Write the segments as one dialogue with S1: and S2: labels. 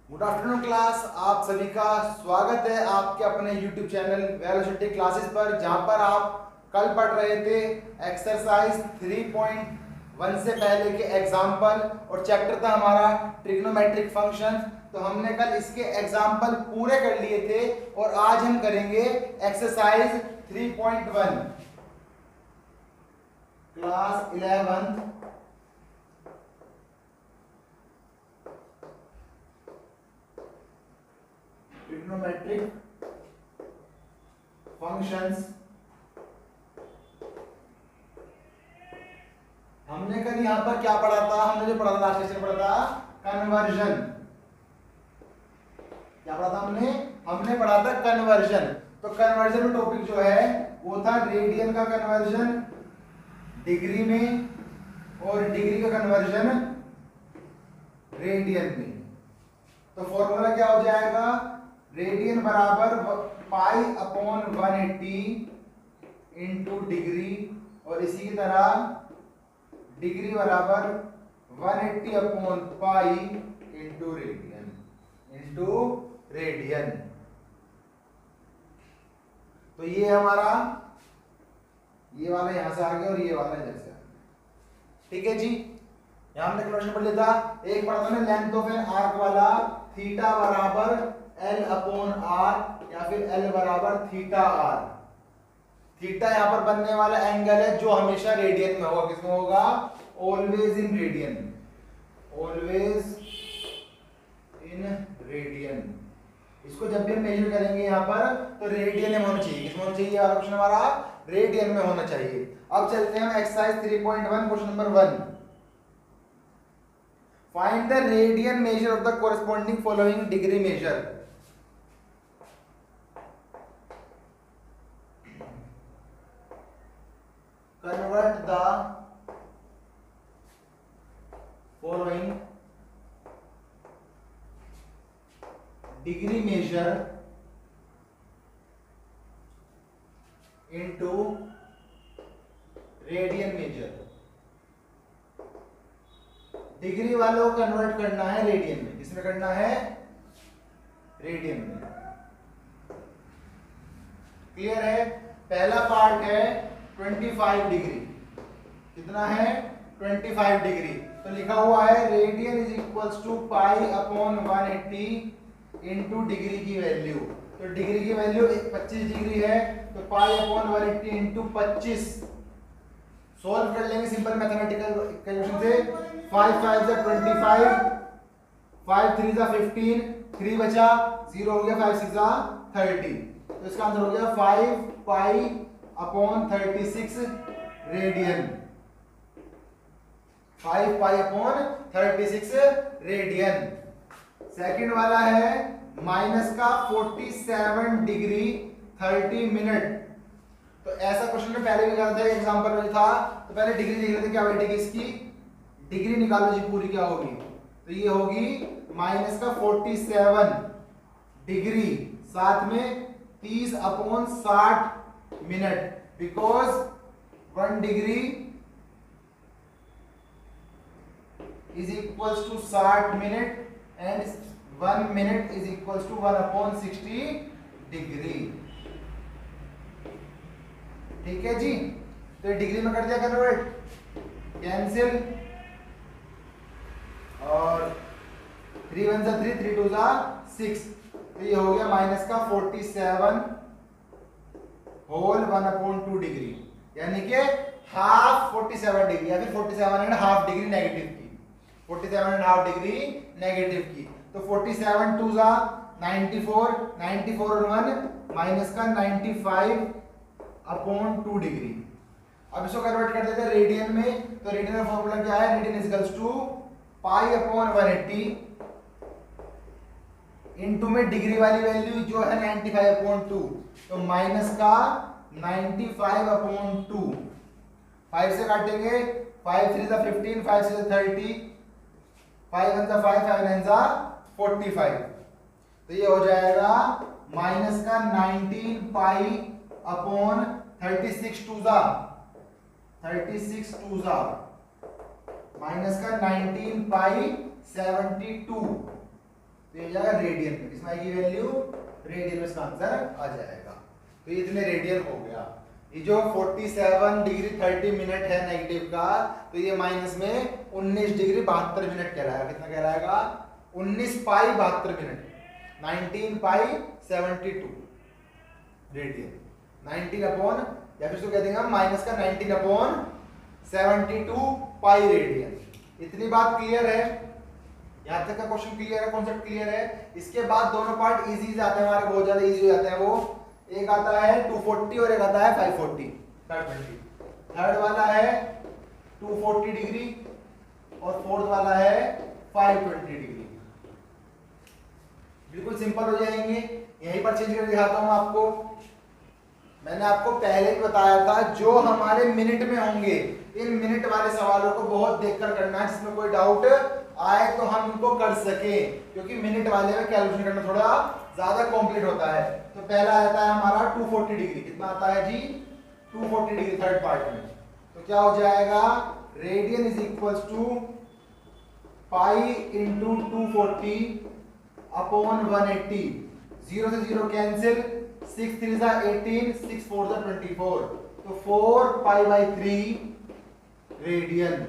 S1: Good afternoon class. आप सभी का स्वागत है आपके अपने YouTube चैनल वेलोसिटी क्लासेस पर, जहां पर आप कल पढ़ रहे थे एक्सरसाइज 3.1 से पहले के एग्जाम्पल और चैप्टर था हमारा ट्रिग्नोमेट्रिक फंक्शंस। तो हमने कल इसके एग्जाम्पल पूरे कर लिए थे और आज हम करेंगे एक्सरसाइज 3.1 क्लास 11 ट्रिग्नोमेट्रिक फंक्शंस। हमने कल यहां पर क्या पढ़ा था? हमने जो पढ़ा था लास्ट लेक्चर पढ़ा था कन्वर्जन। क्या पढ़ा था हमने पढ़ा था कन्वर्जन। तो कन्वर्जन में टॉपिक जो है वो था रेडियन का कन्वर्जन डिग्री में और डिग्री का कन्वर्जन रेडियन में। तो फॉर्मूला क्या हो जाएगा? रेडियन बराबर पाई अपॉन 180 इंटू डिग्री, और इसी की तरह डिग्री बराबर 180 अपॉन पाई इंटू रेडियन। तो ये हमारा ये वाला यहां से आ गया और ये वाला इधर से आ गया। ठीक है जी, यहां हमने कन्वर्जन पढ़ लिया था। एक पढ़ा था लेंथ ऑफ एन आर्क वाला, थीटा बराबर L अपॉन आर या फिर L बराबर थीटा आर। थीटा यहां पर बनने वाला एंगल है जो हमेशा रेडियन में होगा। किसमें होगा? Always in radian, always in radian. इसको जब भी हम मेजर करेंगे यहां पर तो रेडियन में होना चाहिए। किसमें होना चाहिए? वाला क्वेश्चन हमारा रेडियन में होना चाहिए। अब चलते हैं exercise 3.1 question number 1। Find the radian measure of the corresponding following degree measure. Convert the following degree measure into radian measure। Degree वालों को कन्वर्ट करना है रेडियन में। किसमें करना है? रेडियन में। क्लियर है? पहला पार्ट है 25 डिग्री। कितना है? 25 डिग्री। तो लिखा हुआ है radian is equals to pi upon 180 into degree की वैल्यू। तो डिग्री की वैल्यू 25 डिग्री है, तो पाई अपॉन 180 इंटू 25। सॉल्व कर लेंगे सिंपल मैथमेटिकल कैलकुलेशन से। 5 5 जा 25, 5 3 जा 15, 3 बचा 0 हो गया, 5 6 जा 30। तो इसका आंसर हो गया 5 pi upon 36 radian. 5 pi upon 36 radian. Second वाला है माइनस का 47 डिग्री 30 मिनट। तो ऐसा क्वेश्चन में पहले भी करा था, एग्जांपल में था। तो पहले डिग्री देख लेते क्या बैठेगी इसकी। डिग्री निकालो जी पूरी, क्या होगी? तो ये होगी माइनस का 47 डिग्री साथ में 30 upon 60 minute, because 1 degree is equals to 60 minute and 1 minute is equals to 1 upon 60 degree. ठीक है जी, तो डिग्री में कर दिया कन्वर्ट, कैंसिल, और 3 1 जा 3, 3 2 जा 6। तो ये हो गया माइनस का 47 होल 1 अपॉन 2 डिग्री, यानी कि हाफ 47 डिग्री या फिर 47 एंड हाफ डिग्री नेगेटिव की। 47 एंड हाफ डिग्री नेगेटिव की। तो 47 2 जा 94, 94 और 1 माइनस का 95 अपॉन 2 डिग्री। अब इसको कन्वर्ट कर देते हैं रेडियन में। तो रेडियन का फॉर्मूला क्या है? Radian is equals to pi upon 180 into में डिग्री वाली वैल्यू जो है 95 अपॉन 2, तो माइनस का 95 अपॉन 2। 5 से काटेंगे, 5 3 जा 15, 5 6 जा 30, 5 1 जा 5, 5 9 जा 45। तो ये हो जाएगा माइनस का 19 पाई अपॉन 36 2 जा 36 2 जा माइनस का 19 पाई 72 तो ये जाएगा रेडियन में, इसमें आएगी वैल्यू रेडियन में, इसका आंसर आ जाएगा। तो ये इतने रेडियन हो गया। ये जो 47 डिग्री 30 मिनट है नेगेटिव का, तो ये माइनस में 19 डिग्री 72 मिनट कहलाएगा। कितना कहलाएगा? 19 पाई 72 मिनट, 19 पाई 72 रेडियन, 19 अपॉन, या फिर इसको कह देंगे हम माइनस का 19 अपॉन 72 पाई रेडियन। इतनी बात क्लियर है? यहां तक का क्वेश्चन क्लियर है, कॉन्सेप्ट क्लियर है? इसके बाद दोनों पार्ट इजी जाते हैं हमारे, बहुत ज्यादा इजी हो जाते हैं। वो एक आता है 240 और एक आता है 540, थर्ड वाला है 240 डिग्री और फोर्थ वाला है 520 डिग्री। बिल्कुल सिंपल हो जाएंगे। यहीं पर चेंज करके दिखाता हूं आपको। मैंने आपको पहले ही बताया था, जो हमारे मिनट में होंगे, इन मिनट वाले सवालों को बहुत देखकर करना है, जिसमें कोई डाउट आए तो हम उनको कर सके, क्योंकि मिनट वाले में कैलकुलेशन करना थोड़ा ज्यादा कॉम्प्लीट होता है। तो पहला आता है हमारा 240 डिग्री। कितना आता है जी? 240 डिग्री थर्ड पार्ट में। तो क्या हो जाएगा? Radian is equals to pi into 240 upon 180। 0 से 0 कैंसिल, 6 3 जा 18, 6 4 जा 24। तो 4 pi by 3 radian,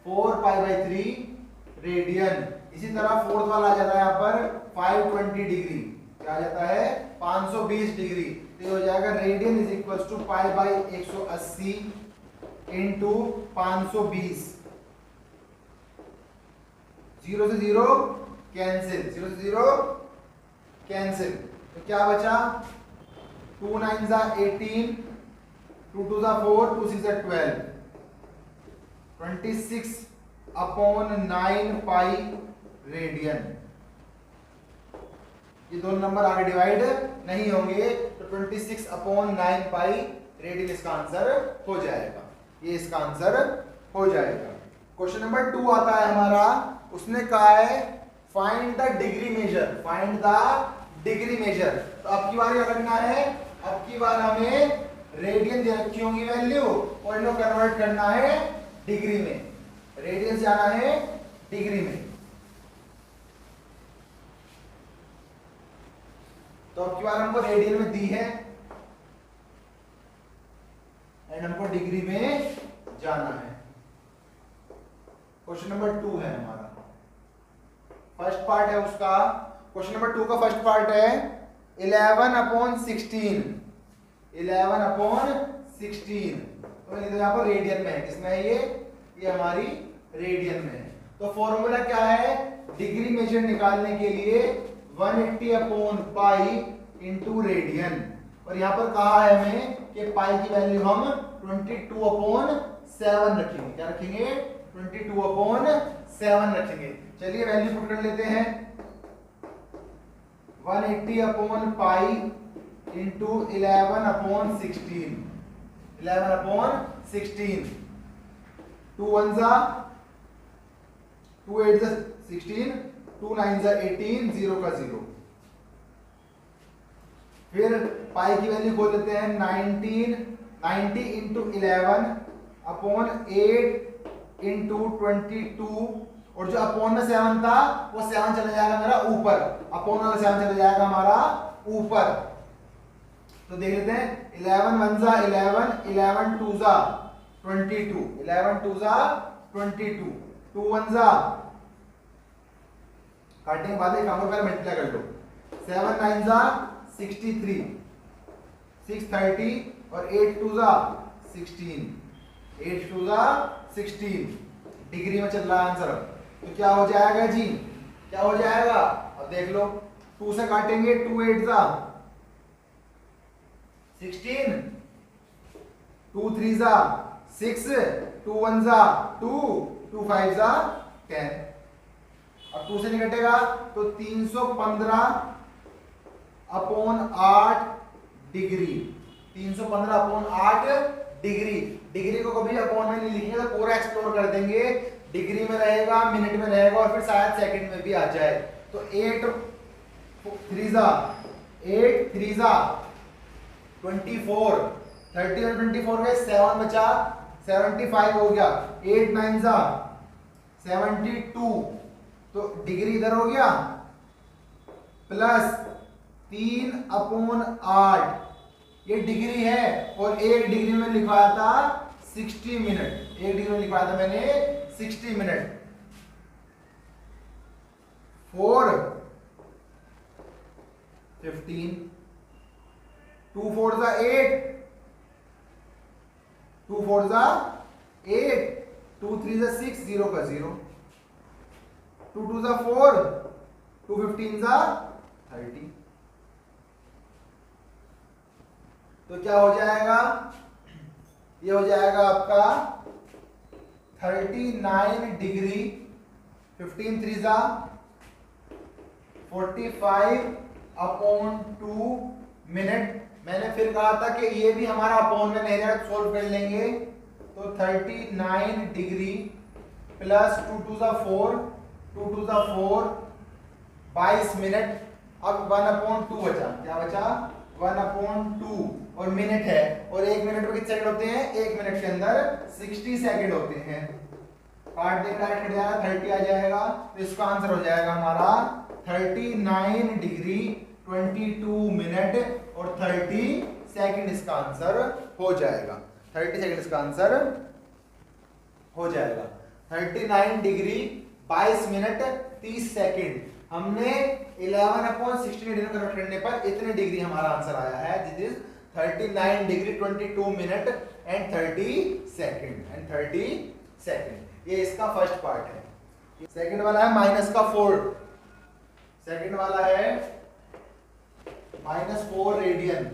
S1: 4 pi by 3 radian. इसी तरह फोर्थ वाला आ जाता है यहाँ पर 520 डिग्री। क्या आ जाता है? 520 डिग्री। तो ये हो जाएगा radian is equals to pi by 180 into 520। 0 से 0 कैंसिल, 0 से 0 कैंसिल। तो क्या बचा? 2 9 जा 18, 2 2 जा 4, 2 6 जा 12, 26 अपॉन 9 पाई रेडियन। ये दोनों नंबर आगे डिवाइड नहीं होंगे, तो 26 अपॉन 9 पाई रेडियन इसका आंसर हो जाएगा। ये इसका आंसर हो जाएगा। क्वेश्चन नंबर 2 आता है हमारा, उसने कहा है find the degree measure, find the degree measure. तो अब की बार क्या करना है? अब की बार हमें रेडियन दे रखी होंगी वैल्यू, और इनको कन्वर्ट करना है डिग्री में। रेडियन से आना है डिग्री में। तो अब की बार हमको रेडियन में दी है एंड हमको डिग्री में जाना है। क्वेश्चन नंबर 2 है हमारा, फर्स्ट पार्ट है उसका। क्वेश्चन नंबर 2 का फर्स्ट पार्ट है 11 अपॉन 16, 11 अपॉन 16। तो यहाँ पर रेडियन में है। किसमें है ये हमारी रेडियन में है। तो फॉर्मूला क्या है डिग्री मेजर निकालने के लिए? 180 अपॉन पाई इंटू रेडियन। और यहाँ पर कहा है हमें कि पाई की वैल्यू हम 22 अपॉन 7 रखेंगे। क्या रखेंगे? 22 अपॉन 7 रखेंगे। चलिए वैल्यू पुट कर लेते हैं। 180 upon pi into 11 upon 16, 11 upon 16। 2 1 जा 2 8 जा 16, 2 9 जा 18, 0 का 0। फिर पाई की वैल्यू खोल लेते हैं 90 इंटू 11 अपॉन 8 इंटू 22, और जो अपॉन में 7 था वो 7 चला जाएगा मेरा ऊपर, अपॉन वाला 7 चला जाएगा हमारा ऊपर। तो देख लेते हैं 11 1 जा 11, 11 2 जा 22, 11 2 जा 22, 2 1 जा, काटने के बाद एक नंबर पर मल्टीप्लाई कर लो, 7 9 जा 63, 6 30 और 8 2 जा 16, 8 2 जा 16। डिग्री में चल रहा है आंसर। तो क्या हो जाएगा जी? क्या हो जाएगा? अब देख लो, 2 से काटेंगे 2 8 जा 16, 2 3 जा 6, 2 1 जा 2, 2 5 जा 10। अब 2 से नहीं कटेगा तो 315 upon 8 degree, 315 upon 8 degree. Degree को कभी अपॉन में नहीं लिखेंगे तो पूरा एक्सप्लोर कर देंगे। डिग्री में रहेगा, मिनट में रहेगा और फिर शायद सेकंड में भी आ जाए। तो 8 3 जा 8 3 जा 24, 30 और 24 गए, 7 बचा 75 हो गया, 8 9 जा 72। तो डिग्री इधर हो गया प्लस 3/8, ये डिग्री है और एक डिग्री में लिखवाया था 60 मिनट, एक डिग्री में लिखवाया था मैंने 60 मिनट। 4 15, 2 4 8, 2 4 8, 2 3 6, 0 का 0, 2 2 4, 2 15 30। तो क्या हो जाएगा, ये हो जाएगा आपका 39 डिग्री, 15 3 45/2 मिनट। मैंने फिर कहा था कि ये भी हमारा अपॉन में नहीं रहेगा, सोल्व कर लेंगे। तो 39 डिग्री प्लस 2 2 4, 2 2 4, 22 मिनट। अब 1/2 बचा, क्या बचा 1/2, और मिनट है, और 1 मिनट में कितने सेकंड होते हैं, 1 मिनट के अंदर 60 सेकंड होते हैं। काट देगा, कट जाएगा, 30 आ जाएगा। तो इसका आंसर हो जाएगा हमारा 39 डिग्री 22 मिनट और 30 सेकंड इसका आंसर हो जाएगा। 30 सेकंड इसका आंसर हो जाएगा। 39 डिग्री 22 मिनट 30 सेकंड। हमने 11/60 डिग्री कन्वर्ट करने पर इतने डिग्री हमारा आंसर आया है, this is 39 degree 22 minute and 30 second. ये इसका फर्स्ट पार्ट है। सेकंड वाला है -4, सेकंड वाला है -4 रेडियन।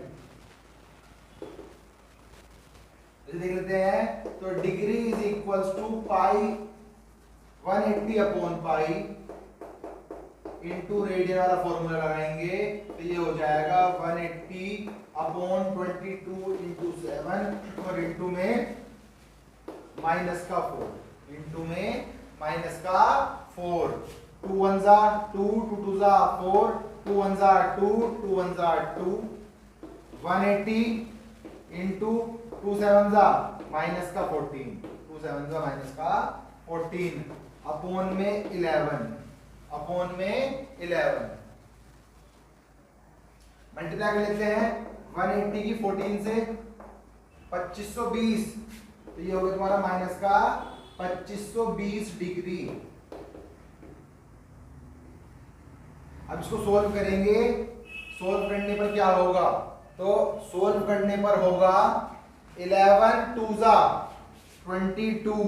S1: देख लेते हैं। तो degree is equals to pi 180/पाई इंटू रेडियन वाला फॉर्मूला लगाएंगे तो ये हो जाएगा 180/22 इंटू 7 और इंटू में -4, इंटू में -4। 2 1 2, 2 2 4, 2 1 2, 2 1 2, 180 इंटू 2 7 -14, 2 7 -14 अपॉन में 11, अपॉन में 11 मल्टीप्लाई कर लेते हैं। 180 की 14 से 2520, तो ये हो गया तुम्हारा -2520 डिग्री। अब इसको सोल्व करेंगे। सोल्व करने पर क्या होगा, तो सोल्व करने पर होगा 11 2 22,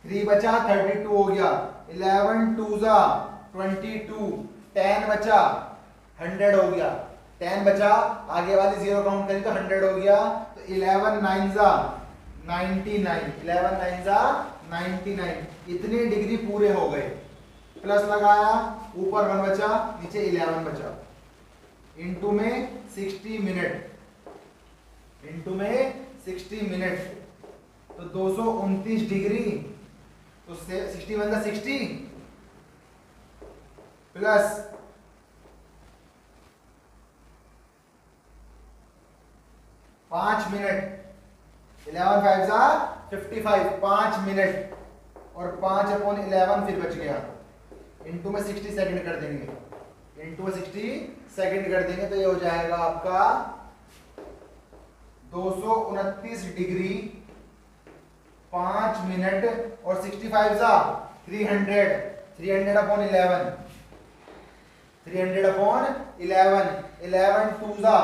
S1: 3 बचा 32 हो गया। 11 2 22, 10 बचा 100 हो गया। 10 बचा, आगे वाली 0 काउंट करें तो 100 हो गया। तो 11 9 99, 11 9 99, इतने डिग्री पूरे हो गए। प्लस लगाया, ऊपर 1 बचा, नीचे 11 बचा। इनटू में 60 मिनट, इनटू में 60 मिनट, तो 229 डिग्री। तो 60 बन 60 प्लस 5 मिनट, 11 5 55, 5 मिनट और 5/11 फिर बच गया। इनटू में 60 सेकंड कर देंगे, इनटू में 60 सेकंड कर देंगे तो ये हो जाएगा आपका 229 डिग्री 5 मिनट और 65 300, 300/11, 300/11, 11 2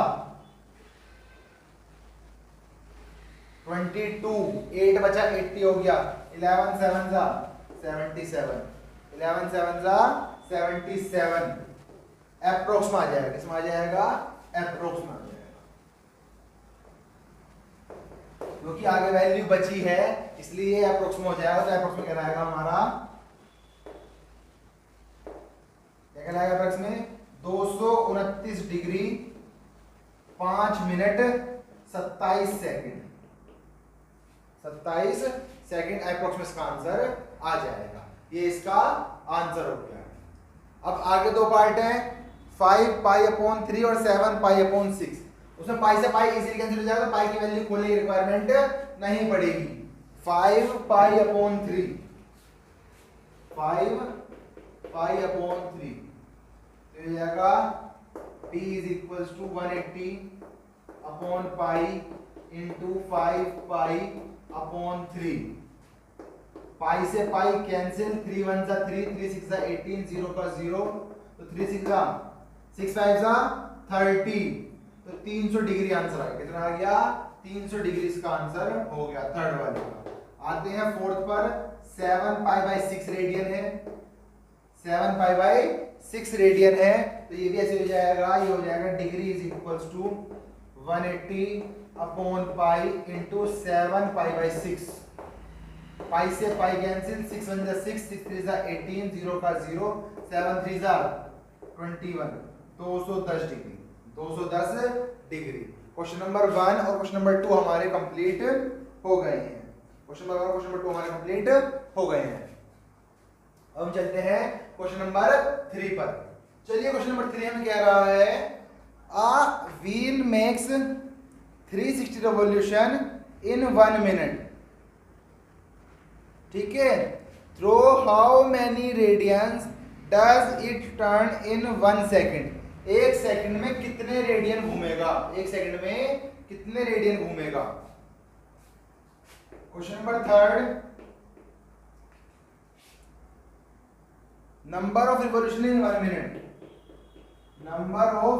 S1: 22, 8 बचा 80 हो गया। 11 7 77, 11 7 77 एप्रोक्स में आ जाएगा। इसमें आ जाएगा एप्रोक्स में आ जाएगा, क्योंकि आगे वैल्यू बची है इसलिए एप्रोक्स में हो जाएगा। तो एप्रोक्स में क्या आएगा हमारा, क्या कहलाएगा एप्रोक्स में 229 degree 5 minute 27 second, 27 second approx में इसका आंसर आ जाएगा। ये इसका आंसर हो गया। अब आगे दो पार्ट है, 5π/3 और 7π/6। उसमें पाई से पाई इजीली कैंसिल हो जाएगा, पाई की वैल्यू खोलने की रिक्वायरमेंट नहीं पड़ेगी। 5π/3, 5π/3 तो ये जाएगा p is equal to 180 upon pi into 5 pi upon 3। Pi से पाई कैंसिल, 3 1 जा 3, 3 6 जा 18, 0 का 0, तो 3 6 जा 6 5 जा 30, तो 300 डिग्री आंसर आ गया। कितना आ गया? 300 डिग्री इसका आंसर हो गया थर्ड वाले का। आते हैं फोर्थ पर। 7 पाई बाई 6 रेडियन है, 7 पाई बाई 6 रेडियन है, तो ये भी ऐसे हो जाएगा, ये हो जाएगा degree is equals to 180 upon pi into 7 pi by 6। Pi से पाई कैंसिल, 6 1 जा 6, 6 3 जा 18, 0 का 0, 7 3 जा 21, 210 डिग्री, 210 डिग्री। क्वेश्चन नंबर 1 और क्वेश्चन नंबर 2 हमारे कंप्लीट हो गए हैं। क्वेश्चन नंबर 1 और क्वेश्चन नंबर 2 हमारे कंप्लीट हो गए हैं। अब हम चलते हैं क्वेश्चन नंबर 3 पर। चलिए क्वेश्चन नंबर 3 हमें कह रहा है a wheel makes 360 revolution in 1 minute. ठीक है, throw how many radians does it turn in 1 second. 1 second में कितने रेडियन घूमेगा? 1 सेकंड में कितने रेडियन घूमेगा? Question number 3, number of revolution in 1 minute. Number of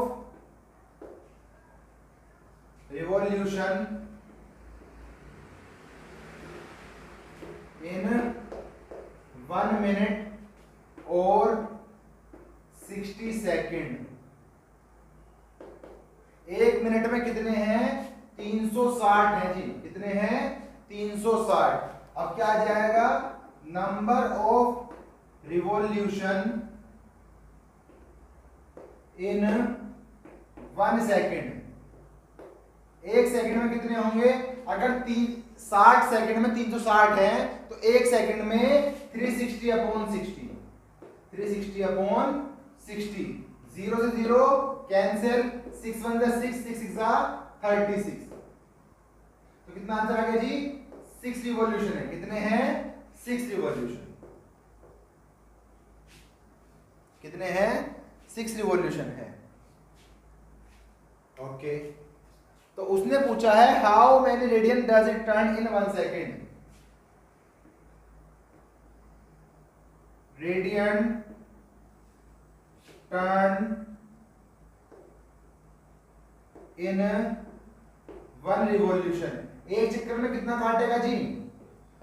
S1: revolution in 1 minute और 60 second. 1 minute में कितने हैं? 360 है जी। कितने हैं? 360। अब क्या आ जाएगा? Number of revolution in 1 second. 1 second में कितने होंगे? अगर 60 सेकेंड में 360 है तो 1 सेकेंड में 360 अपॉन 60, 360 अपॉन 60, 0 से 0 कैंसिल, 6 1 जा 6, 6 6 जा 36, तो कितना आंसर आ गया जी? 6 रिवॉल्यूशन है। कितने हैं? 6 रिवॉल्यूशन। कितने हैं? 6 रिवॉल्यूशन है। ओके, तो उसने पूछा है how many radian does it turn in 1 second. Radian turn in 1 revolution. एक चक्कर में कितना काटेगा जी?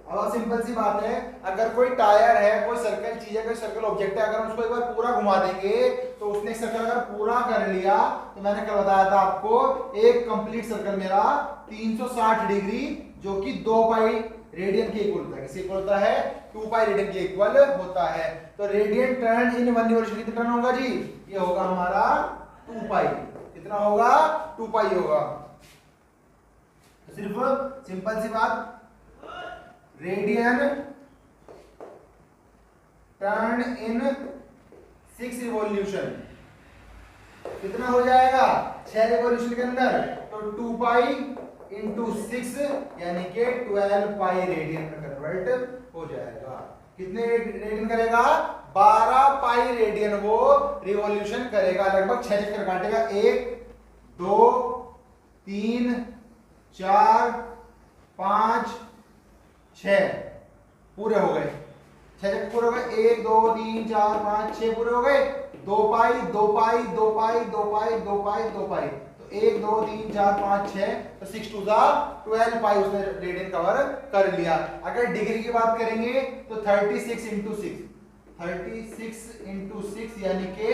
S1: अब सिंपल सी बात है, अगर कोई टायर है, कोई सर्कल चीज है, कोई सर्कल ऑब्जेक्ट है, अगर हम उसको एक बार पूरा घुमा देंगे तो उसने सर्कल अगर पूरा कर लिया तो मैंने कल बताया था आपको, एक कंप्लीट सर्कल मेरा 360 डिग्री जो कि 2 पाई रेडियन के इक्वल होता है। किसके इक्वल होता है? 2 पाई रेडियन के इक्वल होता है। तो रेडियन टर्न इन 1 रिवॉल्यूशन कितना टर्न होगा जी? ये होगा हमारा 2 पाई। कितना होगा? 2 पाई होगा। तो सिर्फ सिंपल सी बात, रेडियन टर्न इन 6 रिवॉल्यूशन कितना हो जाएगा? 6 रिवॉल्यूशन के अंदर, तो 2 पाई इंटू 6 यानी कि 12 पाई रेडियन में कन्वर्ट हो जाएगा। कितने रेडियन करेगा? 12 पाई रेडियन वो रिवॉल्यूशन करेगा। लगभग 6 चक्कर काटेगा। 1 2 3 4 5 6 पूरे हो गए। 6 चक्कर पूरे हो गए। 1 2 3 4 5 6 पूरे हो गए। 2 पाई 2 पाई 2 पाई 2 पाई 2 पाई 2 पाई, तो 1 2 3 4 5 6, तो 6 2 जा 12 पाई उसने रेडियन कवर कर लिया। अगर डिग्री की बात करेंगे तो 36 इंटू 6, 36 इंटू 6 यानी कि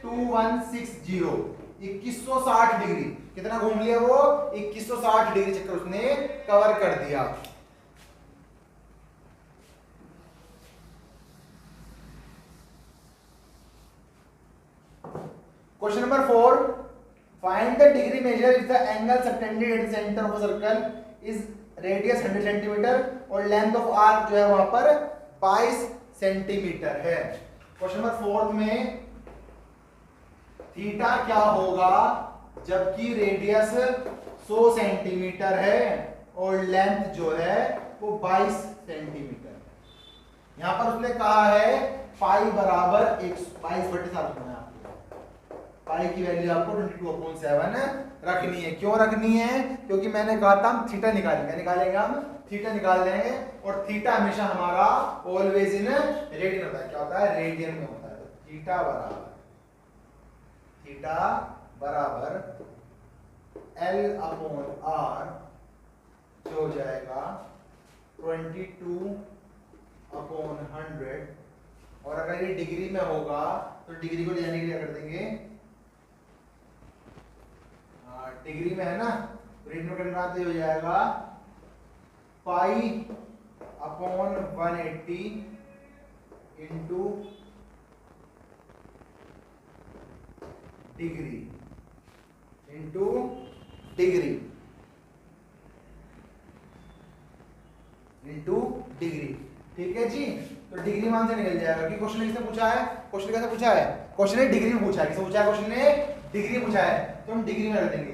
S1: 2160, 2160 डिग्री। कितना घूम लिया वो? 2160 डिग्री चक्कर उसने कवर कर दिया। Question number 4, find the degree measure if the angle subtended at the centre of a circle is radius 100 centimetre और लेंथ ऑफ आर्क जो है वहां पर 22 सेंटीमीटर है। क्वेश्चन नंबर 4 में थीटा क्या होगा जबकि रेडियस 100 सेंटीमीटर है और लेंथ जो है वो 22 सेंटीमीटर। यहां पर उसने कहा है पाई बराबर 22/7 होना है आपको। पाई की वैल्यू आपको 22/7 रखनी है। क्यों रखनी है? क्योंकि मैंने कहा था हम थीटा निकालेंगे हम थीटा निकाल लेंगे, और थीटा हमेशा हमारा ऑलवेज इन रेडियन होता है। क्या होता है? रेडियन में होता है। तो थीटा बराबर L/R जो हो जाएगा 22/100, और अगर ये डिग्री में होगा तो डिग्री को ले जाने के लिए कर देंगे, डिग्री में है ना, रेडियन में करना तो हो जाएगा पाई/180 इंटू डिग्री इंटू डिग्री। ठीक है जी। तो डिग्री मान से निकल जाएगा कि क्वेश्चन किसने पूछा है? क्वेश्चन कैसे पूछा है? क्वेश्चन ने डिग्री में पूछा है। किसने पूछा है? क्वेश्चन ने डिग्री पूछा है, तो हम डिग्री में रख देंगे,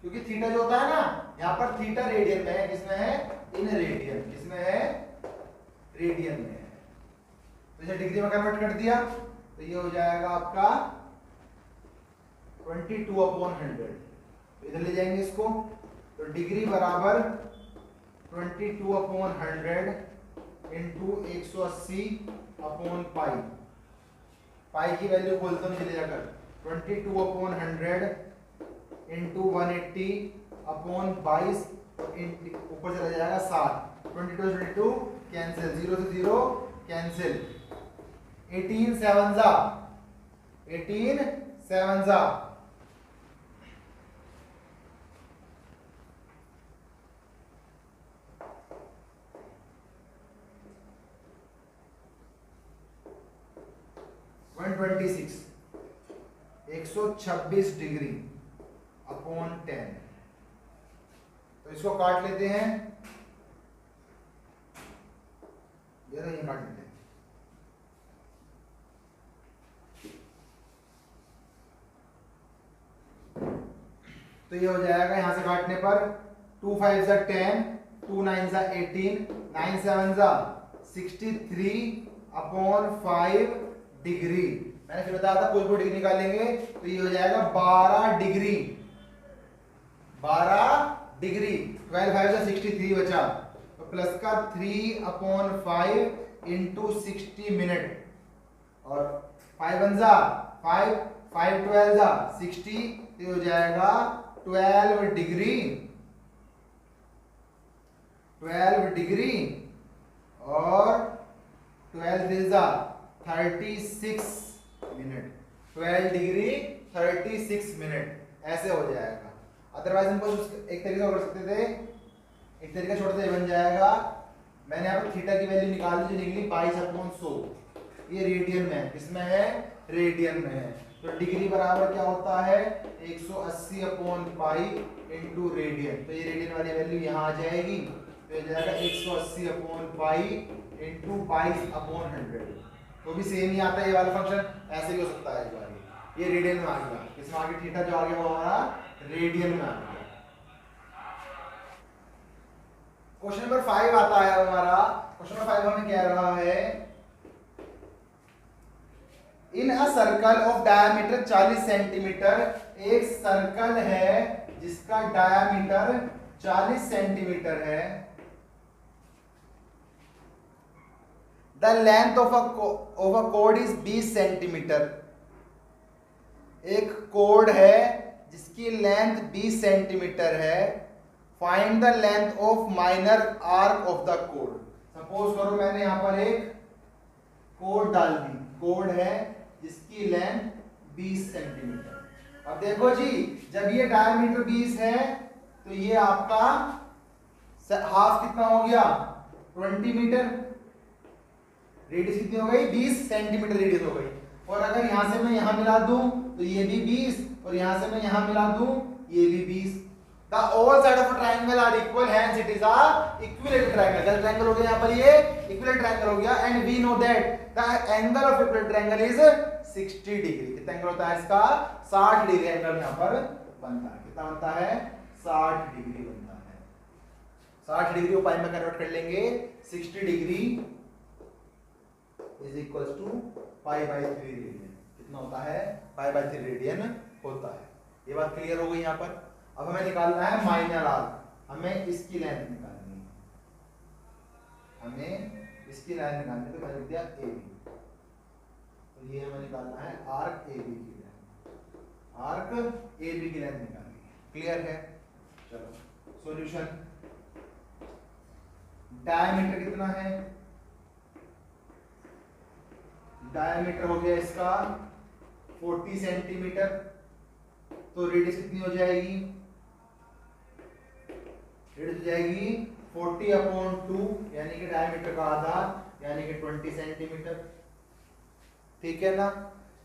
S1: क्योंकि थीटा जो होता है ना, यहाँ पर थीटा रेडियन में है। किसमें है? In radian. किसमें है? रेडियन में है। तो इसे डिग्री में कन्वर्ट कर दिया तो ये हो जाएगा आपका 22/100। इधर ले जाएंगे इसको, तो डिग्री बराबर 22/100 इंटू 180/पाई। पाई की वैल्यू खोलता हूँ नीचे ले जाकर, 22/100 इंटू 180/22, ऊपर चला जाएगा 60। 22 कैंसिल, 0 से 0 कैंसिल, 18 7 जा 126 126 डिग्री अपॉन 10। तो इसको काट लेते हैं, ये तो ये काट लेते हैं। तो ये हो जाएगा यहां से काटने पर 2 5 जा 10, 2 9 जा 18, 9 7 जा 63/5 डिग्री। मैंने फिर बताया था कोई डिग्री निकालेंगे तो ये हो जाएगा 12 डिग्री। 12 5 जा 63 बचा, तो प्लस का 3/5 इंटू 60 मिनट, और 5 1 जा 5, 5 12 जा 60, तो हो जाएगा 12 डिग्री और 12 जा 36 मिनट। 12 डिग्री 36 मिनट ऐसे हो जाएगा। अदरवाइज हमको एक तरीका कर सकते थे, एक तरीका छोटा सा बन जाएगा। मैंने यहाँ पर थीटा की वैल्यू निकाल दी जो निकली 22/100। ये रेडियन में है। किसमें है? रेडियन में है। तो डिग्री बराबर क्या होता है? 180/पाई इंटू रेडियन। तो ये रेडियन वाली वैल्यू यहाँ आ जाएगी, तो ये जाएगा 180/पाई इंटू 22/100। तो भी सेम ही आता है ये वाला फंक्शन, ऐसे भी हो सकता है। एक बार ये रेडियन में आ गया, इसमें आगे थीटा जो आ गया वो हमारा रेडियन में आ गया। क्वेश्चन नंबर 5 आता है हमारा। क्वेश्चन नंबर 5 हमें कह रहा है in a circle of diameter 40 centimetre. एक सर्कल है जिसका डायमीटर 40 सेंटीमीटर है। द लेंथ ऑफ अ कोड इज 20 सेंटीमीटर। एक कोड है जिसकी लेंथ 20 सेंटीमीटर है। Find the length of minor arc of the कोड। सपोज करो मैंने यहां पर एक कोड डाल दी, कोड है जिसकी लेंथ 20 सेंटीमीटर। अब देखो जी, जब ये डायमीटर 20 है तो ये आपका हाफ कितना हो गया? 20 मीटर। रेडियस कितनी हो गई? 20 सेंटीमीटर रेडियस हो गई। और अगर यहां से मैं यहां मिला दूं तो ये भी 20, और यहां से मैं यहां मिला दूं ये भी 20। The all side of a triangle are equal, hence it is a equilateral triangle. क्या ट्रायंगल हो गया यहां पर? ये इक्विलेटरल ट्रायंगल हो गया। And we know that the angle of equilateral triangle is 60 degree. कितना एंगल होता है इसका? 60 डिग्री एंगल यहां पर बनता है। कितना बनता है? 60 डिग्री बनता है। 60 डिग्री को पाई में कन्वर्ट कर लेंगे। 60 degree is equal to π/3 radian. कितना होता है? π/3 रेडियन होता है। ये बात क्लियर हो गई यहाँ पर। अब हमें निकालना है माइनर आर्क, हमें इसकी लेंथ निकालनी है, हमें इसकी लेंथ निकालनी है। तो मैंने लिख दिया AB, तो ये हमें निकालना है आर्क AB की लेंथ, आर्क AB की लेंथ निकालनी है। क्लियर है? चलो सॉल्यूशन। डायमीटर कितना है? डायमीटर हो गया इसका 40 सेंटीमीटर, तो रेडियस कितनी हो जाएगी? रेडियस हो जाएगी 40/2, यानी कि डायमीटर का आधा, यानी कि 20 सेंटीमीटर। ठीक है ना?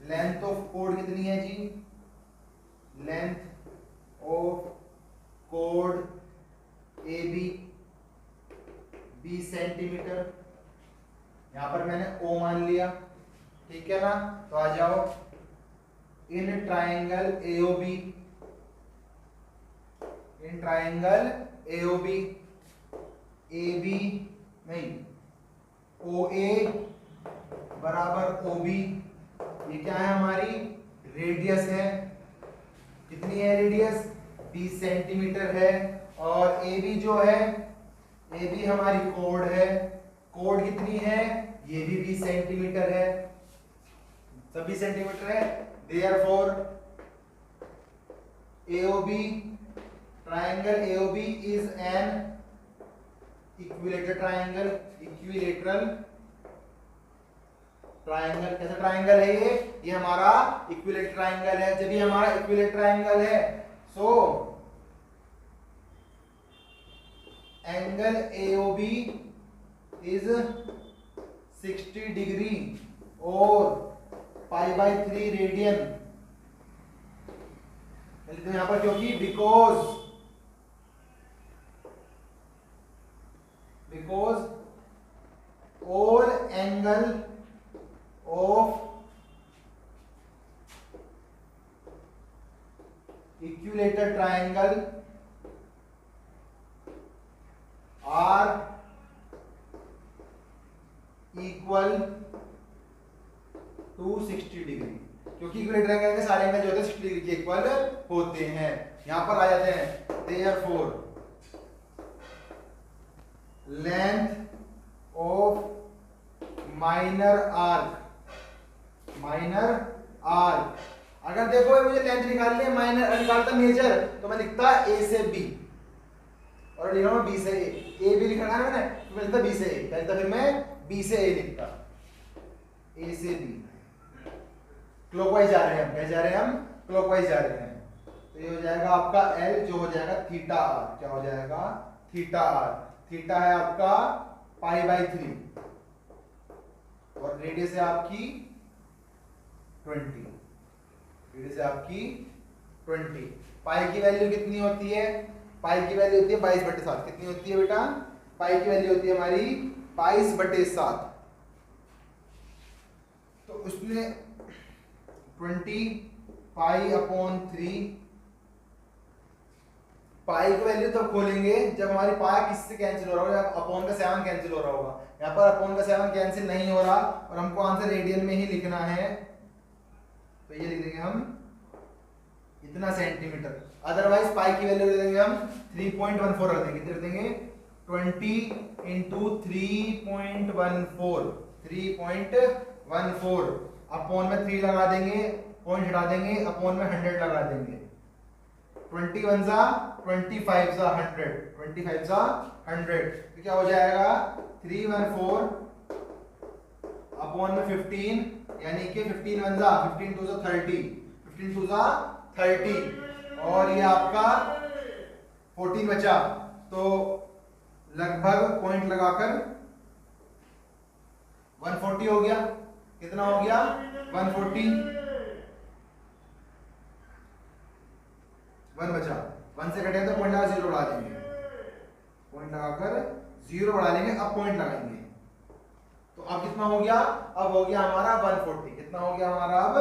S1: लेंथ ऑफ कोड कितनी है जी? लेंथ ऑफ कोड AB 20 सेंटीमीटर, यहां पर मैंने O मान लिया। ठीक है ना? तो आ जाओ, in triangle AOB, in triangle AOB AB नहीं OA बराबर OB, ये क्या है? हमारी रेडियस है। कितनी है रेडियस? 20 सेंटीमीटर है। और AB जो है, AB हमारी कोड है, कोड कितनी है? ये भी 20 सेंटीमीटर है, सब 20 सेंटीमीटर है। Therefore AOB, triangle AOB is an equilateral triangle, equilateral triangle. कैसा ट्राइंगल है ये हमारा इक्विलेटरल ट्राइंगल है। जब ये हमारा इक्विलेटरल ट्राइंगल है, so angle AOB is 60 degree और π/3 रेडियन। तो यहां पर क्योंकि because all angle of equilateral triangle are equal to 60 degree, क्योंकि इक्विलेटरल ट्रायंगल के सारे एंगल जो होते हैं 60 डिग्री के इक्वल होते हैं। यहां पर आ जाते हैं, therefore length of minor arc, minor arc, अगर देखो मुझे लेंथ निकालनी है, माइनर निकालता मेजर, तो मैं लिखता A से B और लिख रहा हूं B से A भी लिखा है मैंने, तो मैं लिखता B से A, कहता फिर मैं B से A लिखता, A से B। क्लॉकवाइज जा रहे हैं हम, क्या जा रहे हैं हम? क्लॉकवाइज जा रहे हैं। तो ये हो जाएगा आपका L, जो हो जाएगा थीटा आर। क्या हो जाएगा? Theta are. थीटा है आपका π/3 और रेडियस है आपकी 20, रेडियस है आपकी 20। पाई की वैल्यू कितनी होती है? पाई की वैल्यू होती है 22/7। कितनी होती है बेटा? पाई की वैल्यू होती है हमारी 22/7। तो उसमें 20 π/3, पाई की वैल्यू तब खोलेंगे जब हमारी पाई किससे कैंसिल हो रहा होगा, जब अपॉन का 7 कैंसिल हो रहा होगा। यहाँ पर अपॉन का 7 कैंसिल नहीं हो रहा और हमको आंसर रेडियन में ही लिखना है, तो ये लिख देंगे हम इतना सेंटीमीटर। अदरवाइज पाई की वैल्यू दे देंगे हम 3.14 रख देंगे। कितने रख देंगे? 20 × 3.14, 3.14 अपॉन में 3 लगा देंगे, पॉइंट हटा देंगे, अपॉन में 100 लगा देंगे। 21 सा 25 सा 100, 25 सा 100, तो क्या हो जाएगा? 314 अपॉन में 15, यानी कि 15 1 सा 15 2 सा 30, 15 2 सा 30 और ये आपका 14 बचा, तो लगभग पॉइंट लगाकर 140 हो गया। कितना हो गया? 140। 1 बचा, 1 से कटेगा तो पॉइंट लगा 0 बढ़ा देंगे, पॉइंट लगाकर 0 बढ़ा लेंगे, अब पॉइंट लगाएंगे। तो अब कितना हो गया? अब हो गया हमारा 140। कितना हो गया हमारा? अब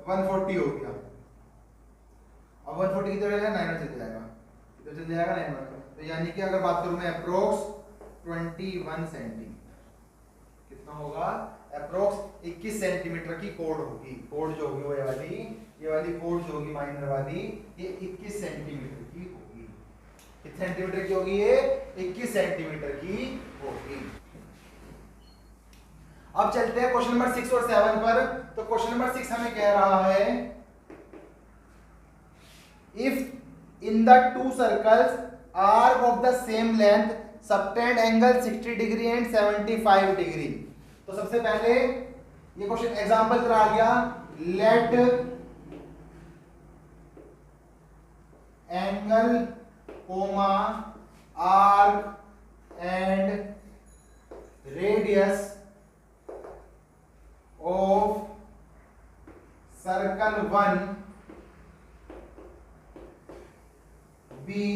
S1: 140 हो गया। अब 140 कितने चलेगा? 9 चल जाएगा, कितना चल जाएगा? 9। तो यानी कि अगर बात करूं मैं अप्रोक्स 21 सेंटीमीटर, कितना होगा? अप्रोक्स 21 सेंटीमीटर की कोड होगी। कोड जो होगी वो ये वाली कोड जो होगी माइनर वाली, ये 21 सेंटीमीटर की होगी। कितने सेंटीमीटर की होगी ये? 21 सेंटीमीटर की होगी। अब चलते हैं क्वेश्चन नंबर 6 और 7 पर। तो क्वेश्चन नंबर 6 हमें कह रहा है if in the two circles arc of the same length subtend angle 60 degree and 75 degree. तो सबसे पहले ये क्वेश्चन एग्जांपल करा गया, let angle comma arc and radius of circle 1 be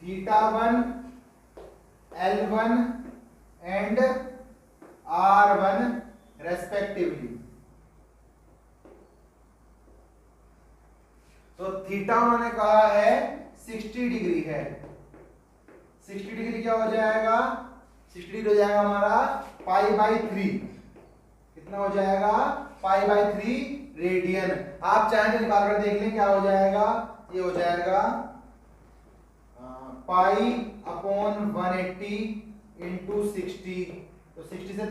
S1: θ1 L1 and R1 respectively. तो थीटा उन्होंने कहा है 60 डिग्री है। 60 डिग्री क्या हो जाएगा? 60 डिग्री हो जाएगा हमारा π/3। कितना हो जाएगा? π/3 रेडियन। आप चाहें तो निकाल कर देख लें क्या हो जाएगा। ये हो जाएगा π/180 इंटू 60। तो 60 से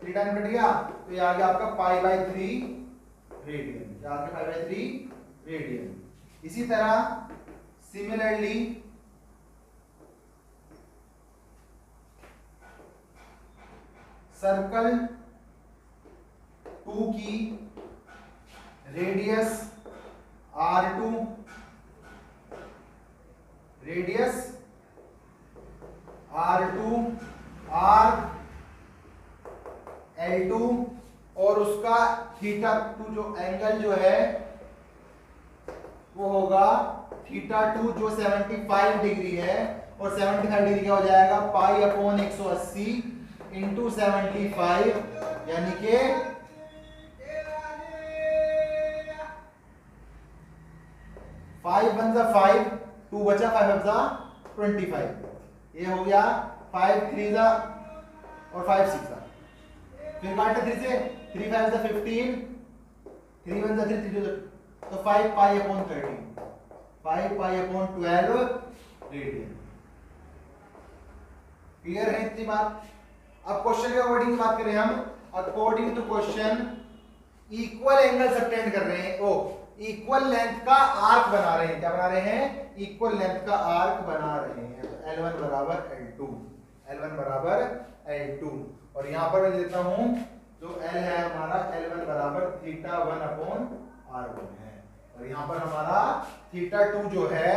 S1: 3 टाइम कट गया, तो ये आ गया आपका π/3 रेडियन। क्या आ गया? π/3 रेडियन। इसी तरह सिमिलरली सर्कल 2 की radius R2, radius R2, arc L2 और उसका θ2 जो एंगल जो है वो होगा θ2 जो 75 डिग्री है, और 75 डिग्री क्या हो जाएगा? π/180 इंटू 75, यानी कि 5 1 जा 5, 2 बचा, 5 जा 25। ये हो गया 5 3 जा और 5 6 जा। फिर काटना 3 से, 3 5 जा 15, 3 1 जा 3 3 जा, तो 5 π/13, 5 π/12 रेडियन। क्लियर है इतनी बात? अब क्वेश्चन के अकॉर्डिंग की बात करें हम। According to question equal angle subtend कर रहे हैं, ओ इक्वल लेंथ का आर्क बना रहे हैं। क्या बना रहे हैं? इक्वल लेंथ का आर्क बना रहे हैं। तो L1 बराबर L2, L1 बराबर L2, और यहां पर मैं देता हूं जो L है हमारा, L1 बराबर θ1/R1 है, और यहां पर हमारा θ2 जो है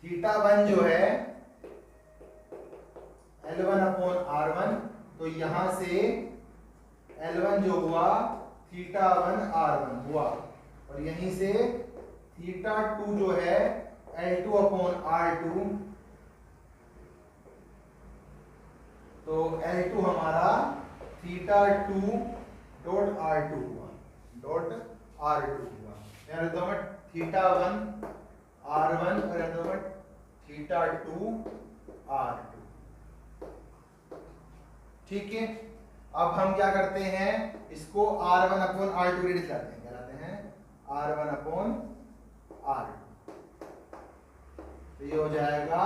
S1: θ1 जो है L1/R1, तो यहां से L1 जो हुआ θ1/R1 हुआ, और यहीं से θ2 जो है L2/R2, तो L2 हमारा θ2.R2 हुआ, डॉट R2 हुआ। यहाँ रहता हूँ θ1/R1 और रहता हूँ θ2/R2। ठीक है, अब हम क्या करते हैं, इसको R1/R2 रेडियस लाते हैं। क्या लाते हैं? R1/R2। तो ये हो जाएगा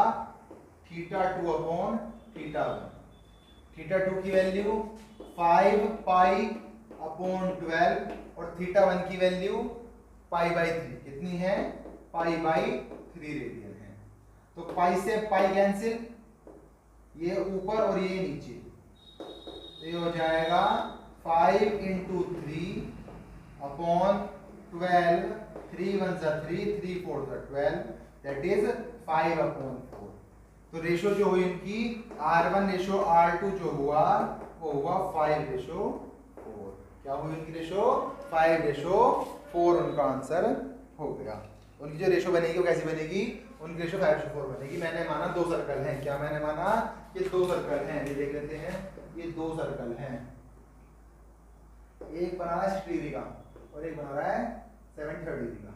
S1: θ2/θ1। θ2 की वैल्यू 5 π/12 और θ1 की वैल्यू π/3 कितनी है? π/3 रेडियन है। तो पाई से पाई कैंसिल, ये ऊपर और ये नीचे, तो ये हो जाएगा 5 × 3/12, 3 1 जा 3, 3 4 जा 12, दैट इज 5/4। तो रेशो जो हुई इनकी R1 रेशो R2 जो हुआ वो हुआ 5/4। क्या हुई इनकी रेशो? 5/4 उनका आंसर हो गया। उनकी जो रेशो बनेगी वो कैसी बनेगी? उनकी रेशो 5/4 बनेगी। मैंने माना 2 सर्कल हैं। क्या मैंने माना? ये 2 सर्कल हैं। ये देख लेते हैं, ये 2 सर्कल हैं। एक बना रहा है 60 डिग्री का और एक बना रहा है 75 डिग्री का।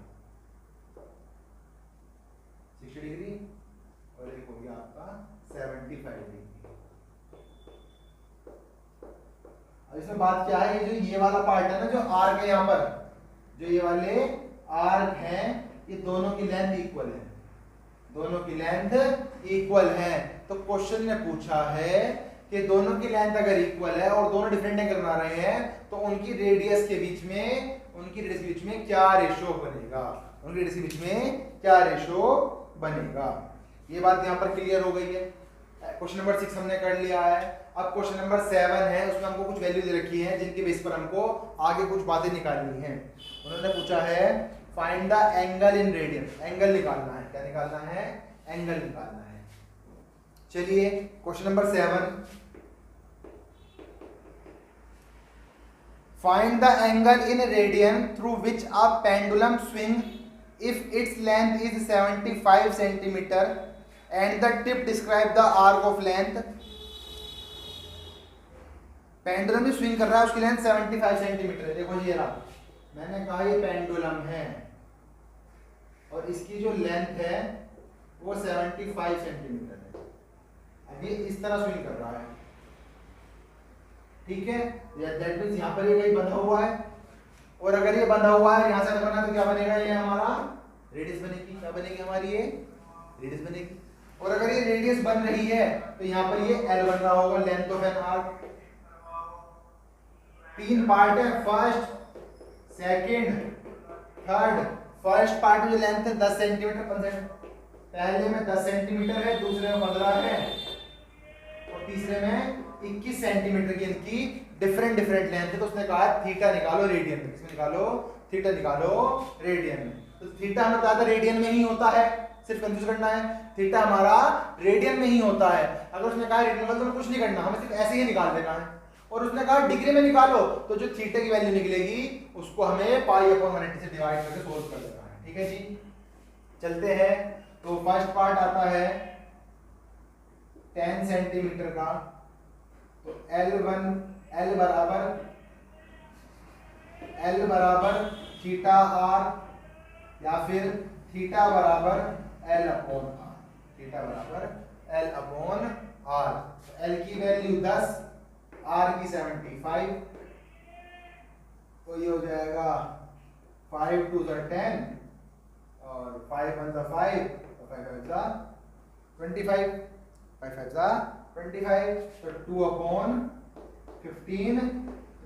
S1: 60 डिग्री और एक हो गया आपका 75 डिग्री। अब इसमें बात क्या है, जो ये वाला पार्ट है ना, जो आर्क है यहाँ पर, जो ये वाले आर्क हैं, ये दोनों की लेंथ इक्वल है, दोनों की लेंथ इक्वल है। तो क्वेश्चन ने पूछा है कि दोनों की लेंथ अगर इक्वल है और दोनों डिफरेंट एंगल बना रहे हैं तो उनकी रेडियस के बीच में क्या रेशो बनेगा, उनकी रेडियस के बीच में क्या रेशो बनेगा। ये बात यहाँ पर क्लियर हो गई है। क्वेश्चन नंबर 6 हमने कर लिया है। अब क्वेश्चन नंबर 7 है, उसमें हमको कुछ वैल्यू दे रखी है जिनके बेस पर हमको आगे कुछ बातें निकालनी है। उन्होंने पूछा है find the angle in radian, angle निकालना है। क्या निकालना है? एंगल निकालना है। चलिए question number 7, find the angle in radian through which a pendulum swing if its length is 75 centimetre and the tip describe the arc of length. Pendulum जो swing कर रहा है उसकी लेंथ 75 सेंटीमीटर है। देखो ये रहा, मैंने कहा ये पेंडुलम है और इसकी जो लेंथ है वो 75 सेंटीमीटर है। अब ये इस तरह स्विंग कर रहा है, ठीक है। दैट मींस यहाँ पर ये कहीं बंधा हुआ है, और अगर ये बंधा हुआ है यहाँ से बना तो क्या बनेगा? ये हमारा रेडियस बनेगी। क्या बनेगी हमारी? ये रेडियस बनेगी। और अगर ये रेडियस बन रही है तो यहाँ पर ये एल बन रहा होगा, length of an arc. 3 part है, first, second, third. First part में जो लेंथ है 10 सेंटीमीटर, पहले में 10 सेंटीमीटर है, दूसरे में 15 है और तीसरे में 21 सेंटीमीटर की इनकी डिफरेंट लेंथ है। तो उसने कहा थीटा निकालो रेडियन में। किसमें निकालो? थीटा निकालो रेडियन में। तो थीटा हमें ज्यादा रेडियन में ही होता है, सिर्फ कंफ्यूज करना है। थीटा हमारा रेडियन में ही होता है। अगर उसने कहा रेडियन निकालो तो कुछ नहीं करना, हमें सिर्फ ऐसे ही निकाल देना है। और उसने कहा डिग्री में निकालो, तो जो थीटा की वैल्यू निकलेगी उसको हमें पाई अपॉन 180 से डिवाइड करके सोल्व कर देना है। ठीक है जी, चलते हैं। तो फर्स्ट पार्ट आता है 10 सेंटीमीटर का, तो L बराबर थीटा आर या फिर थीटा बराबर L अपॉन आर, थीटा बराबर L अपॉन आर। L की वैल्यू 10, R की 75, तो ये हो जाएगा 5 2 10 और 5 1 5, 5 5 25, 5 5 25, तो 2 upon 15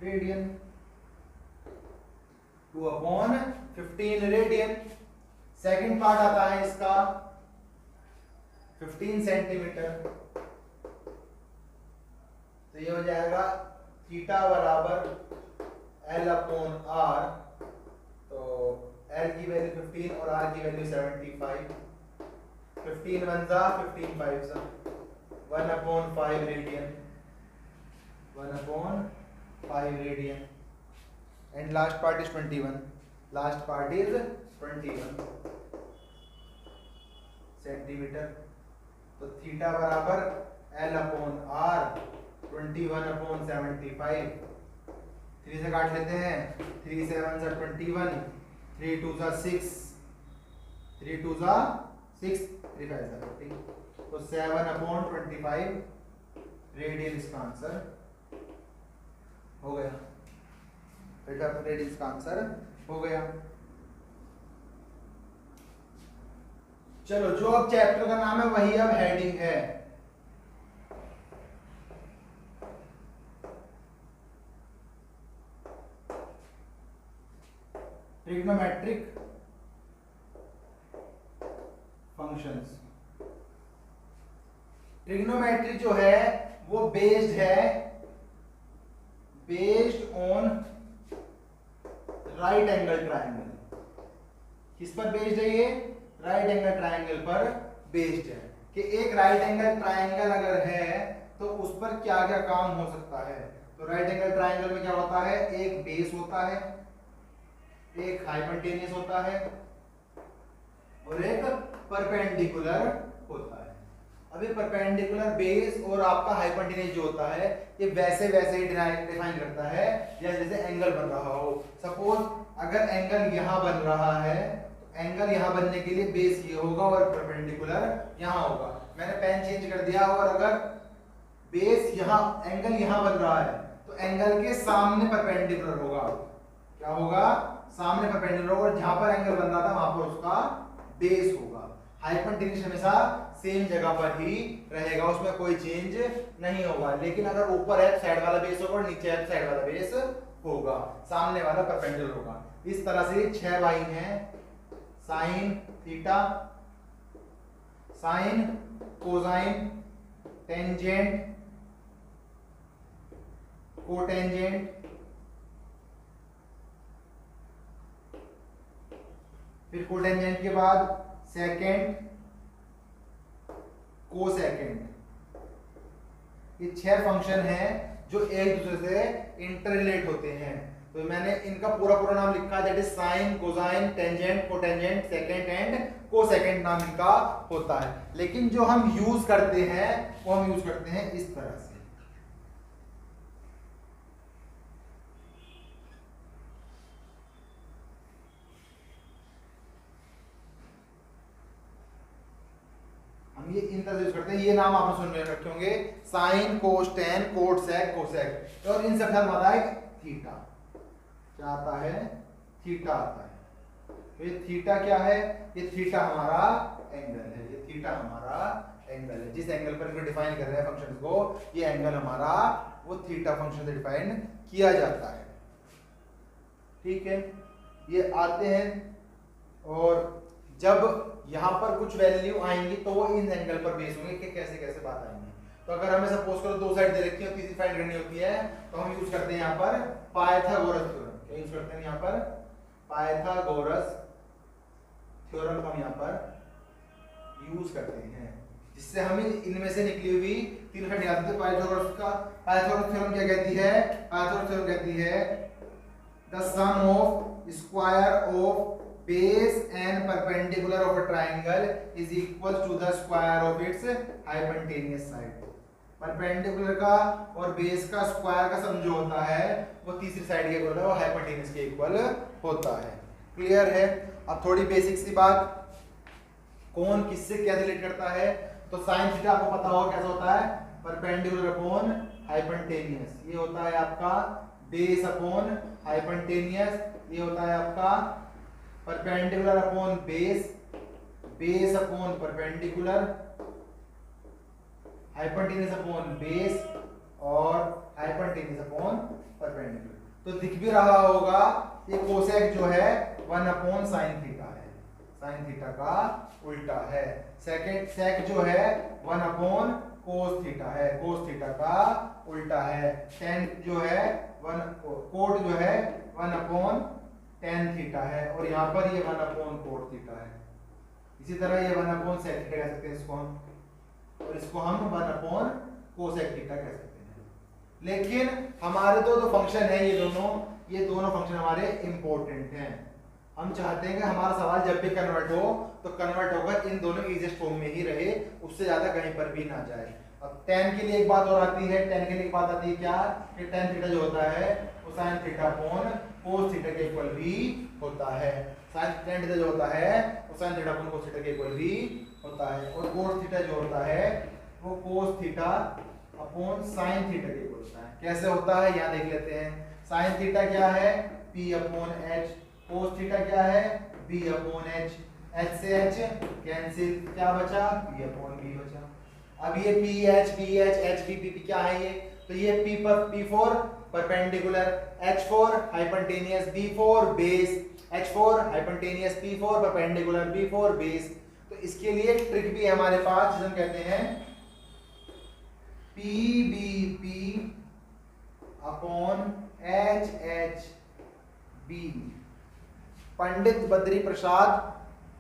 S1: radian, 2 upon 15 radian. Second part आता है इसका 15 सेंटीमीटर, तो ये हो जाएगा थीटा बराबर L अपॉन R। तो L की वैल्यू 15 और R की वैल्यू 75, 15 1 जा 15 5 जा 1 upon 5 radian, 1 upon 5 radian. And last part is 21, last part is 21 centimetre. तो थीटा बराबर L अपॉन R 21 अपॉन 75, 3 से काट लेते हैं, 3 7 जा 21, 3 2 जा 6, 3 2 जा 6, 3 5 जा 50, तो 7 अपॉन 25 रेडियन इसका आंसर हो गया। रेडियन इसका आंसर हो गया। चलो, जो अब चैप्टर का नाम है वही अब हेडिंग है। Trigonometric functions. ट्रिग्नोमेट्री जो है वो based on right angle triangle. किस पर बेस्ड है ये? राइट एंगल ट्रायंगल पर बेस्ड है कि एक राइट एंगल ट्रायंगल अगर है तो उस पर क्या क्या काम हो सकता है। तो राइट एंगल ट्रायंगल में क्या होता है? एक बेस होता है, एक हाइपोटेन्यूस होता है और एक परपेंडिकुलर होता है। अभी परपेंडिकुलर बेस और आपका हाइपोटेन्यूस जो होता है ये वैसे ही डिफाइन करता है जैसे एंगल बन रहा हो। सपोज अगर एंगल यहां बन रहा है तो एंगल यहाँ बनने के लिए बेस ये होगा और परपेंडिकुलर यहाँ होगा। मैंने पेन चेंज कर दिया, और अगर बेस यहाँ, एंगल यहाँ बन रहा है तो एंगल के सामने परपेंडिकुलर होगा। क्या होगा? सामने परपेंडिकुलर होगा, और जहां पर एंगल बन रहा था वहां पर उसका बेस होगा। हाइपोटेन्यूज हमेशा सेम जगह पर ही रहेगा, उसमें कोई चेंज नहीं होगा। लेकिन अगर ऊपर है साइड वाला बेस होगा और नीचे है साइड वाला बेस होगा, सामने वाला परपेंडिकुलर होगा। इस तरह से 6 लाइन है, sine theta, sine, cosine, tangent, cotangent, फिर कोटेंजेंट के बाद सेकेंड, कोसेकेंड। ये 6 फंक्शन हैं जो एक दूसरे से इंटररिलेट होते हैं। तो मैंने इनका पूरा नाम लिखा है, that is sine, cosine, tangent, cotangent, second and cosecant नाम इनका होता है। लेकिन जो हम यूज करते हैं वो हम यूज करते हैं इस तरह से। हम ये इन तरह से यूज करते हैं। ये नाम आपने सुन में रखे होंगे, साइन, कोस, टेन, कोट, सेक, कोसेक, और इन सब आता है थीटा। क्या आता है? थीटा आता है। तो ये थीटा क्या है? ये थीटा हमारा एंगल है। ये थीटा हमारा एंगल है, जिस एंगल पर इनको डिफाइन कर रहे हैं फंक्शन को, ये एंगल हमारा वो थीटा फंक्शन से डिफाइन किया जाता है। ठीक है, ये आते हैं, और जब यहाँ पर कुछ वैल्यू आएंगी तो वो इन एंगल पर बेस होंगे कि कैसे कैसे बात आएंगी। तो अगर हमें सपोज करो 2 साइड दे रखी है और तीसरी साइड करनी होती है, तो हम यूज करते हैं यहाँ पर पाइथागोरस थ्योरम। क्या यूज करते हैं यहाँ पर? पाइथागोरस थ्योरम को हम यहाँ पर यूज करते हैं, जिससे हमें इनमें से निकली हुई 3 साइड याद है। पाइथागोरस थ्योरम क्या कहती है? पाइथागोरस थ्योरम कहती है the sum of square of base and perpendicular of a triangle is equal to the square of its hypotenuse side। Perpendicular का और बेस का स्क्वायर का सम जो होता है वो तीसरी साइड के इक्वल है, वो हाइपोटेन्यूज के इक्वल होता है। क्लियर है? अब थोड़ी बेसिक सी बात, कौन किससे क्या रिलेट करता है? तो साइन थीटा आपको पता होगा कैसा होता है? Perpendicular upon hypotenuse. ये होता है आपका बेस अपॉन हाइपोटेन्यूज। ये होता है आपका perpendicular upon base, base upon perpendicular, hypotenuse upon base, और हाइपोटेन्यूज अपॉन परपेंडिकुलर। तो दिख भी रहा होगा ये कोसेक जो है 1 अपॉन साइन थीटा है, साइन थीटा का उल्टा है। सेकंड सेक जो है 1 अपॉन कोस थीटा है, कोस थीटा का उल्टा है। टेन जो है 1, कोट जो है 1 अपॉन टेन थीटा है, और यहाँ पर ये 1 अपॉन कोट थीटा है। इसी तरह ये 1 अपॉन सेक थीटा कह सकते हैं इसको हम, और इसको हम 1 अपॉन कोसेक थीटा कह सकते हैं। लेकिन हमारे तो फंक्शन है ये दोनों फंक्शन हमारे इंपॉर्टेंट हैं। हम चाहते हैं कि हमारा सवाल जब भी कन्वर्ट हो तो कन्वर्ट होकर इन दोनों इजीएस्ट फॉर्म में ही रहे, उससे ज्यादा कहीं पर भी ना जाए। अब टेन के लिए एक बात और आती है, टेन के लिए एक बात आती है क्या? कि टेन थीटा जो होता है वो sine theta upon cos theta के इक्वल भी होता है। साइन टेन थीटा जो होता है वो sine theta upon cos theta के इक्वल भी होता है, और कोस थीटा जो होता है वो cos theta upon sine theta के इक्वल होता है। कैसे होता है यहाँ देख लेते हैं। साइन थीटा क्या है? p upon h, cos theta क्या है? b अपॉन h, h से h कैंसिल, क्या बचा? p अपॉन b बचा। अब ये ph h p क्या है ये? तो ये p for perpendicular, h for hypotenuse, b for base, h for hypotenuse, p for perpendicular, b for base. तो इसके लिए एक ट्रिक भी है हमारे पास, जिसे हम कहते हैं pbp upon hhb। Pandit Badri Prasad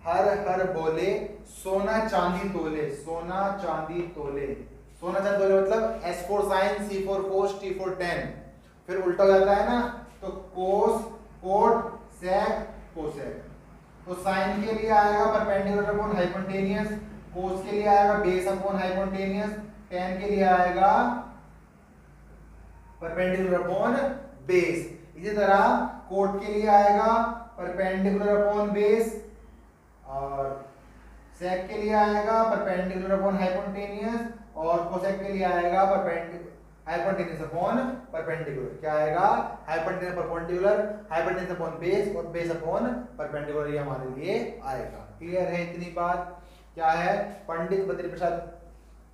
S1: हर हर बोले सोना चांदी तोले, सोना चांदी तोले। सोना चांदी तोले मतलब s for sine, c for cos, t for tan। फिर उल्टा हो जाता है ना, तो कोस कोट सेक कोसेक। तो साइन के लिए आएगा परपेंडिकुलर अपॉन हाइपोटेन्यूज, कोस के लिए आएगा बेस अपॉन हाइपोटेन्यूज, tan के लिए आएगा परपेंडिकुलर अपॉन बेस। इसी तरह कोट के लिए आएगा परपेंडिकुलर अपॉन बेस, और सेक के लिए आएगा परपेंडिकुलर अपॉन हाइपोटेन्यूस और कोसेक के लिए आएगा हाइपोटेन्यूस अपॉन परपेंडिकुलर। क्या आएगा? Hypotenuse perpendicular, hypotenuse upon base और बेस अपॉन परपेंडिकुलर, ये हमारे लिए आएगा। क्लियर है इतनी बात? क्या है? पंडित बद्री प्रसाद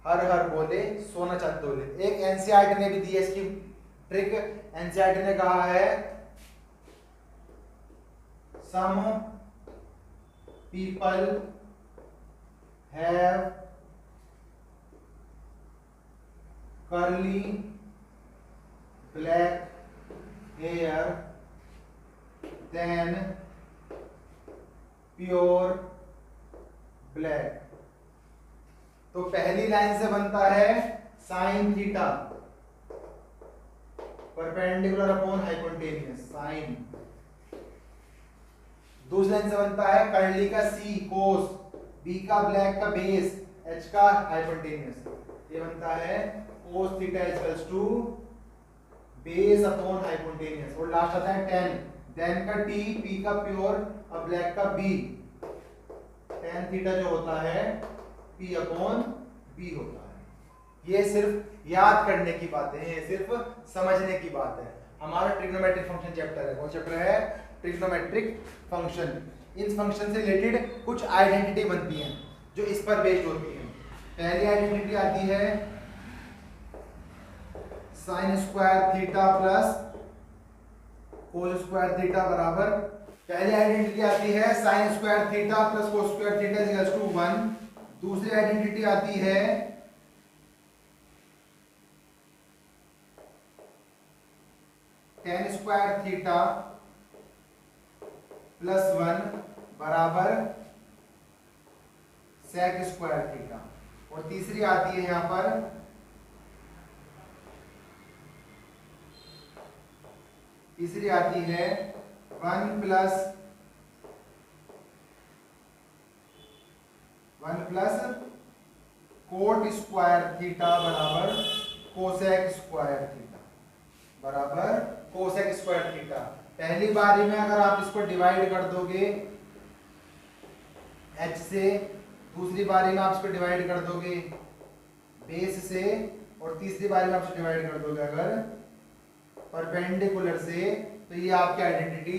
S1: हर हर बोले सोना चांद तोले। एक एनसीईआरटी ने भी दी है इसकी ट्रिक। एनसीईआरटी ने कहा है some people have curly black hair then pure black. तो पहली लाइन से बनता है sine theta perpendicular upon hypotenuse sine. दूसरी लाइन से बनता है कर्ली का सी कोस, बी का ब्लैक का बेस, एच का हाइपोटेन्यूस। ये बनता है cos theta equals to base upon hypotenuse. और लास्ट आता है टेन, देन का टी, पी का प्योर और ब्लैक का बी। टेन थीटा जो होता है P अपॉन B होता है। ये सिर्फ याद करने की बातें हैं, सिर्फ समझने की बात है। हमारा ट्रिग्नोमेट्रिक फंक्शन चैप्टर है। कौन चैप्टर है? Trigonometric function. इस फंक्शन से रिलेटेड कुछ आइडेंटिटी बनती हैं जो इस पर बेस्ड होती हैं। पहली आइडेंटिटी आती है sine square theta plus cos square theta बराबर। पहली आइडेंटिटी आती है sine square theta plus cos square theta equals to 1। दूसरी आइडेंटिटी आती है टेन स्क्वायर थीटा प्लस 1 बराबर सेक स्क्वायर थीटा। और तीसरी आती है यहां पर तीसरी आती है 1 प्लस कोट स्क्वायर थीटा बराबर कोसेक स्क्वायर थीटा बराबर कोसेक स्क्वायर थीटा। पहली बारी में अगर आप इसको डिवाइड कर दोगे h से, दूसरी बारी में आप इसको डिवाइड कर दोगे बेस से, और तीसरी बारी में आप इसको डिवाइड कर दोगे अगर परपेंडिकुलर से, तो ये आपकी आइडेंटिटी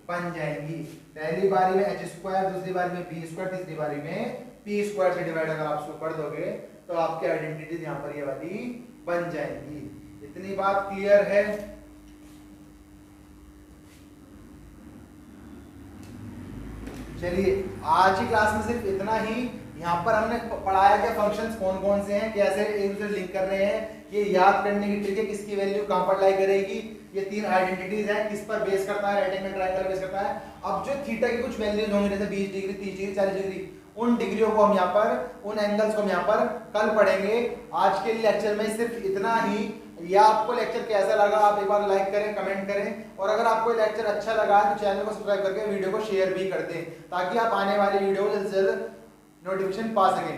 S1: बन जाएंगी। पहली बारी में h स्क्वायर, दूसरी बारी में b स्क्वायर, तीसरी बारी में p स्क्वायर से डिवाइड अगर आप इसको कर दोगे तो आपकी आइडेंटिटी यहां पर ये वाली बन जाएंगी। इतनी बात क्लियर है? चलिए आज की क्लास में सिर्फ इतना ही। यहाँ पर हमने पढ़ाया कि फंक्शंस कौन कौन से हैं, कैसे एक दूसरे लिंक कर रहे हैं, ये याद करने की ट्रिक है, किसकी वैल्यू कहां पर लाई करेगी। ये तीन आइडेंटिटीज हैं, किस पर बेस करता है? राइट एंगल ट्रायंगल बेस करता है। अब जो थीटा की कुछ वैल्यूज होंगी जैसे 20 डिग्री, 30 डिग्री, 40 डिग्री, उन डिग्रियों को हम यहाँ पर, उन एंगल्स को हम यहाँ पर कल पढ़ेंगे। आज के लेक्चर में सिर्फ इतना ही। या आपको लेक्चर कैसा लगा आप एक बार लाइक करें, कमेंट करें, और अगर आपको लेक्चर अच्छा लगा तो चैनल को सब्सक्राइब करके वीडियो को शेयर भी कर दें ताकि आप आने वाली वीडियो जल्द से जल्द नोटिफिकेशन पा सकें।